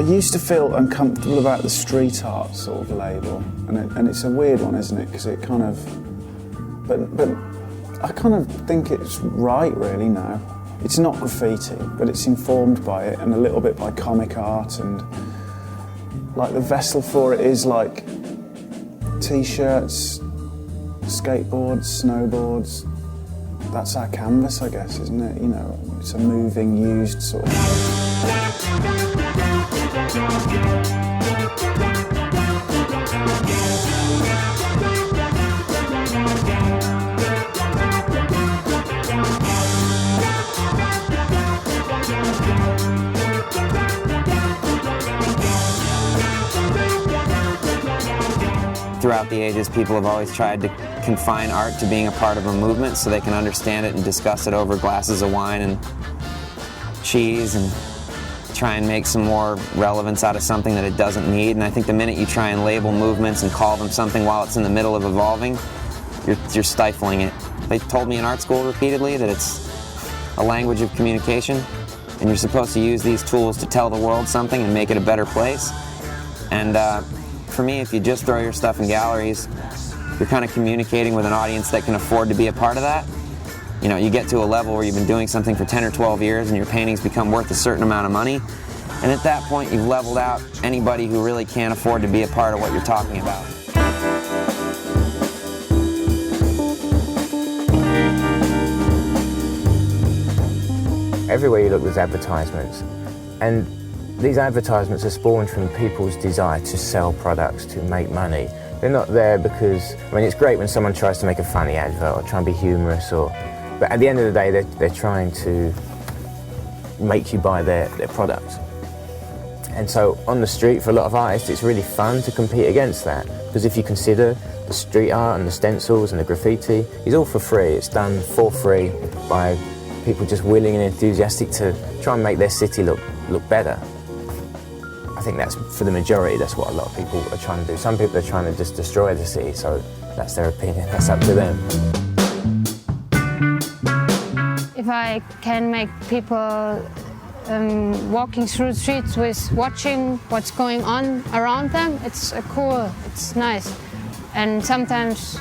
used to feel uncomfortable about the street art sort of label, and it's a weird one, isn't it? Because it kind of, but I kind of think it's right really now. It's not graffiti, but it's informed by it and a little bit by comic art, and like the vessel for it is like t-shirts, skateboards, snowboards. That's our canvas, I guess, isn't it? You know, it's a moving, used sort of. Throughout the ages, people have always tried to confine art to being a part of a movement so they can understand it and discuss it over glasses of wine and cheese and try and make some more relevance out of something that it doesn't need. And I think the minute you try and label movements and call them something while it's in the middle of evolving, you're stifling it. They told me in art school repeatedly that it's a language of communication and you're supposed to use these tools to tell the world something and make it a better place. And for me, if you just throw your stuff in galleries, you're kind of communicating with an audience that can afford to be a part of that. You know, you get to a level where you've been doing something for 10 or 12 years and your paintings become worth a certain amount of money. And at that point, you've leveled out anybody who really can't afford to be a part of what you're talking about. Everywhere you look, there's advertisements. And these advertisements are spawned from people's desire to sell products, to make money. They're not there because, I mean, it's great when someone tries to make a funny advert or try and be humorous, but at the end of the day, they're trying to make you buy their product. And so on the street, for a lot of artists, it's really fun to compete against that. Because if you consider the street art and the stencils and the graffiti, it's all for free. It's done for free by people just willing and enthusiastic to try and make their city look better. I think that's, for the majority, that's what a lot of people are trying to do. Some people are trying to just destroy the city, so that's their opinion, that's up to them. If I can make people walking through the streets with watching what's going on around them, it's cool, it's nice. And sometimes,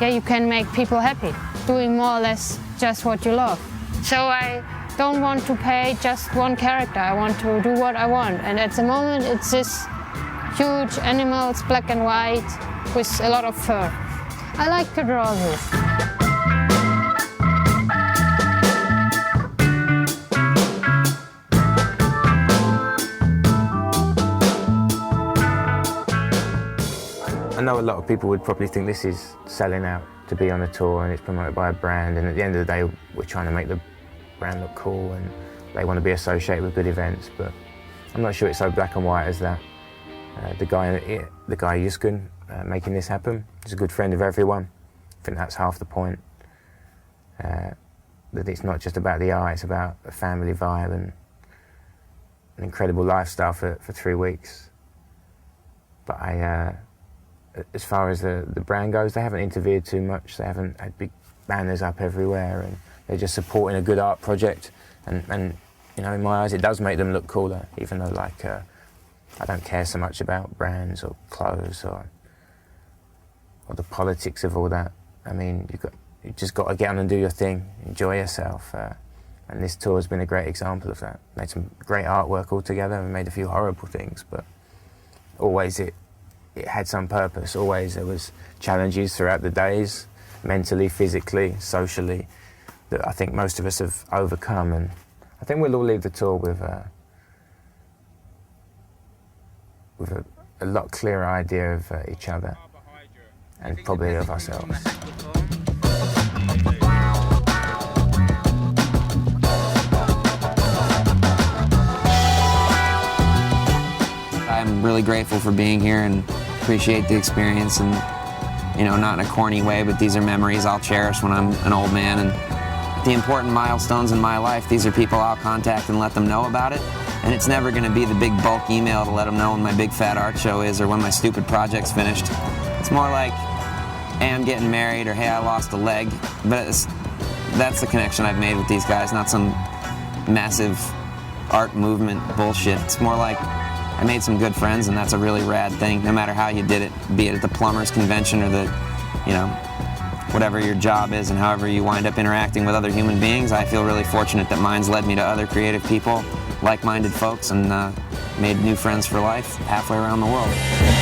yeah, you can make people happy, doing more or less just what you love. So I don't want to pay just one character, I want to do what I want. And at the moment it's this huge animals, black and white, with a lot of fur. I like to draw this. I know a lot of people would probably think this is selling out to be on a tour and it's promoted by a brand, and at the end of the day we're trying to make the brand look cool and they want to be associated with good events, but I'm not sure it's so black and white as that. The guy Yuskun making this happen is a good friend of everyone. I think that's half the point. That it's not just about the art, it's about a family vibe and an incredible lifestyle for 3 weeks. But as far as the brand goes, they haven't interfered too much. They haven't had big banners up everywhere, and they're just supporting a good art project. And you know, in my eyes, it does make them look cooler, even though I don't care so much about brands or clothes or the politics of all that. I mean, you just got to get on and do your thing, enjoy yourself. And this tour has been a great example of that. Made some great artwork all together and made a few horrible things, but always it had some purpose. Always there was challenges throughout the days, mentally, physically, socially, that I think most of us have overcome. And I think we'll all leave the tour with a lot clearer idea of each other and probably of ourselves. I'm really grateful for being here and appreciate the experience, and you know, not in a corny way, but these are memories I'll cherish when I'm an old man. And the important milestones in my life, these are people I'll contact and let them know about it. And it's never going to be the big bulk email to let them know when my big fat art show is or when my stupid project's finished. It's more like, hey, I'm getting married, or hey, I lost a leg. But that's the connection I've made with these guys, not some massive art movement bullshit. It's more like, I made some good friends, and that's a really rad thing, no matter how you did it, be it at the plumbers convention or the, you know, whatever your job is and however you wind up interacting with other human beings. I feel really fortunate that mine's led me to other creative people, like-minded folks, and made new friends for life halfway around the world.